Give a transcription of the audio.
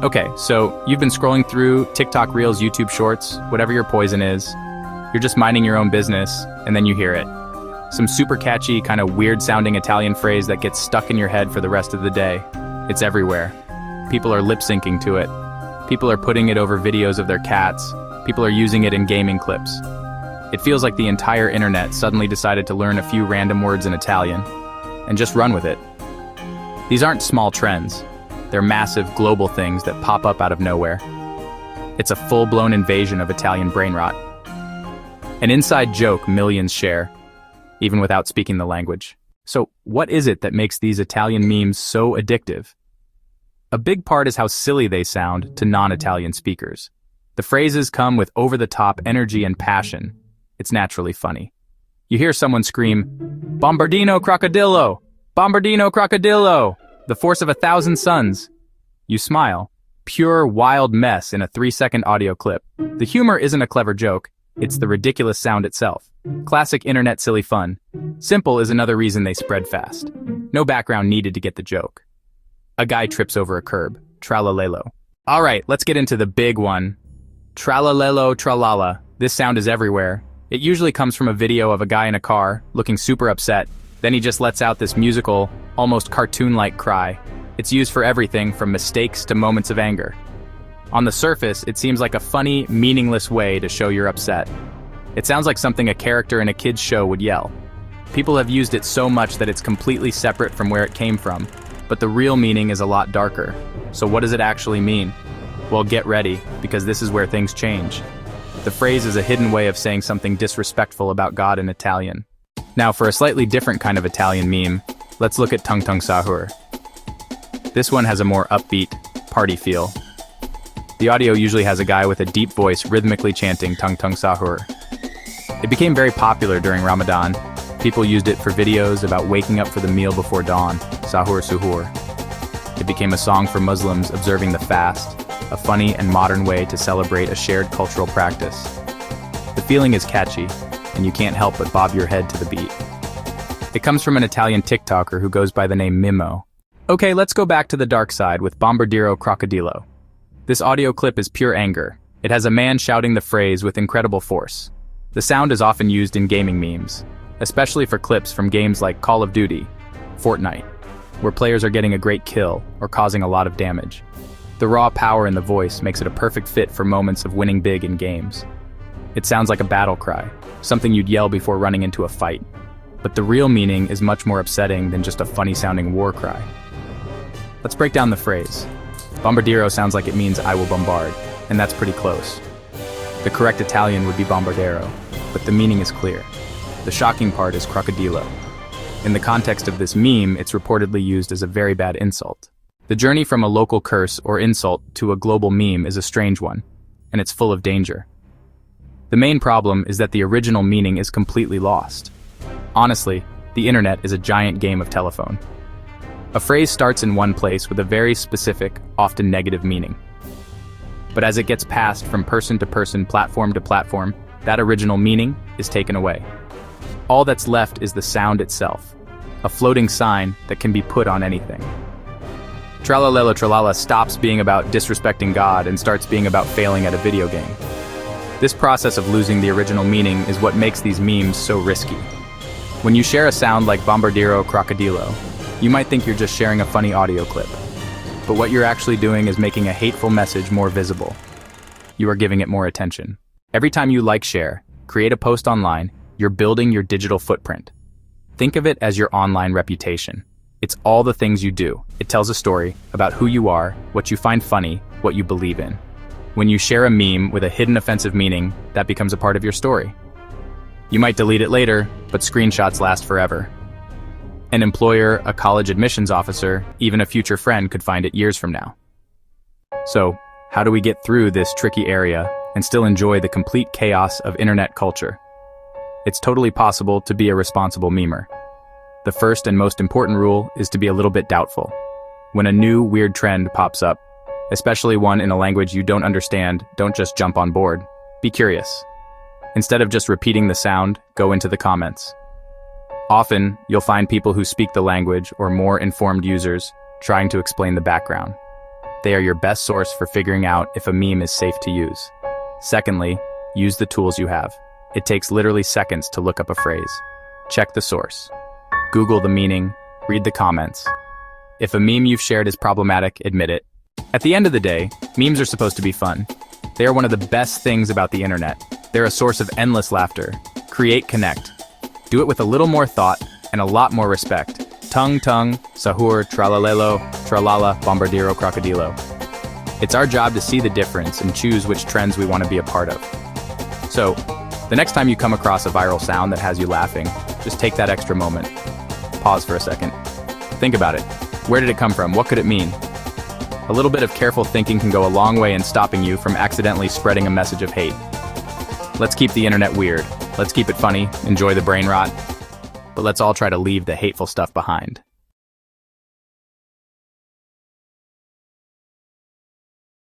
Okay, so you've been scrolling through TikTok Reels, YouTube Shorts, whatever your poison is. You're just minding your own business, and then you hear it. Some super catchy, kind of weird-sounding Italian phrase that gets stuck in your head for the rest of the day. It's everywhere. People are lip-syncing to it. People are putting it over videos of their cats. People are using it in gaming clips. It feels like the entire internet suddenly decided to learn a few random words in Italian and just run with it. These aren't small trends. They're massive global things that pop up out of nowhere. It's a full-blown invasion of Italian brainrot. An inside joke millions share, even without speaking the language. So what is it that makes these Italian memes so addictive? A big part is how silly they sound to non-Italian speakers. The phrases come with over-the-top energy and passion. It's naturally funny. You hear someone scream, "Bombardino crocodillo! Bombardino crocodillo! The force of 1,000 suns." You smile. Pure, wild mess in a 3-second audio clip. The humor isn't a clever joke, it's the ridiculous sound itself. Classic internet silly fun. Simple is another reason they spread fast. No background needed to get the joke. A guy trips over a curb. Tralalelo. Alright, let's get into the big one. Tralalelo tralala. This sound is everywhere. It usually comes from a video of a guy in a car, looking super upset. Then he just lets out this musical, almost cartoon-like cry. It's used for everything from mistakes to moments of anger. On the surface, it seems like a funny, meaningless way to show you're upset. It sounds like something a character in a kid's show would yell. People have used it so much that it's completely separate from where it came from, but the real meaning is a lot darker. So what does it actually mean? Well, get ready, because this is where things change. The phrase is a hidden way of saying something disrespectful about God in Italian. Now, for a slightly different kind of Italian meme, let's look at Tung Tung Sahur. This one has a more upbeat, party feel. The audio usually has a guy with a deep voice rhythmically chanting Tung Tung Sahur. It became very popular during Ramadan. People used it for videos about waking up for the meal before dawn, Sahur Suhoor. It became a song for Muslims observing the fast, a funny and modern way to celebrate a shared cultural practice. The feeling is catchy, and you can't help but bob your head to the beat. It comes from an Italian TikToker who goes by the name Mimmo. Okay, let's go back to the dark side with Bombardiro Crocodilo. This audio clip is pure anger. It has a man shouting the phrase with incredible force. The sound is often used in gaming memes, especially for clips from games like Call of Duty, Fortnite, where players are getting a great kill or causing a lot of damage. The raw power in the voice makes it a perfect fit for moments of winning big in games. It sounds like a battle cry, something you'd yell before running into a fight. But the real meaning is much more upsetting than just a funny-sounding war cry. Let's break down the phrase. Bombardiro sounds like it means I will bombard, and that's pretty close. The correct Italian would be bombardero, but the meaning is clear. The shocking part is crocodilo. In the context of this meme, it's reportedly used as a very bad insult. The journey from a local curse or insult to a global meme is a strange one, and it's full of danger. The main problem is that the original meaning is completely lost. Honestly, the internet is a giant game of telephone. A phrase starts in one place with a very specific, often negative meaning. But as it gets passed from person to person, platform to platform, that original meaning is taken away. All that's left is the sound itself, a floating sign that can be put on anything. Tralalelo Tralala stops being about disrespecting God and starts being about failing at a video game. This process of losing the original meaning is what makes these memes so risky. When you share a sound like Bombardiro Crocodilo, you might think you're just sharing a funny audio clip. But what you're actually doing is making a hateful message more visible. You are giving it more attention. Every time you like, share, create a post online, you're building your digital footprint. Think of it as your online reputation. It's all the things you do. It tells a story about who you are, what you find funny, what you believe in. When you share a meme with a hidden offensive meaning, that becomes a part of your story. You might delete it later, but screenshots last forever. An employer, a college admissions officer, even a future friend could find it years from now. So, how do we get through this tricky area and still enjoy the complete chaos of internet culture? It's totally possible to be a responsible memer. The first and most important rule is to be a little bit doubtful. When a new, weird trend pops up, especially one in a language you don't understand, don't just jump on board. Be curious. Instead of just repeating the sound, go into the comments. Often, you'll find people who speak the language or more informed users trying to explain the background. They are your best source for figuring out if a meme is safe to use. Secondly, use the tools you have. It takes literally seconds to look up a phrase. Check the source. Google the meaning, read the comments. If a meme you've shared is problematic, admit it. At the end of the day, memes are supposed to be fun. They are one of the best things about the internet. They're a source of endless laughter. Create, connect. Do it with a little more thought and a lot more respect. Tung, sahur, tralalelo, tralala, bombardiro, crocodilo. It's our job to see the difference and choose which trends we want to be a part of. So, the next time you come across a viral sound that has you laughing, just take that extra moment. Pause for a second. Think about it. Where did it come from? What could it mean? A little bit of careful thinking can go a long way in stopping you from accidentally spreading a message of hate. Let's keep the internet weird. Let's keep it funny, enjoy the brain rot, but let's all try to leave the hateful stuff behind.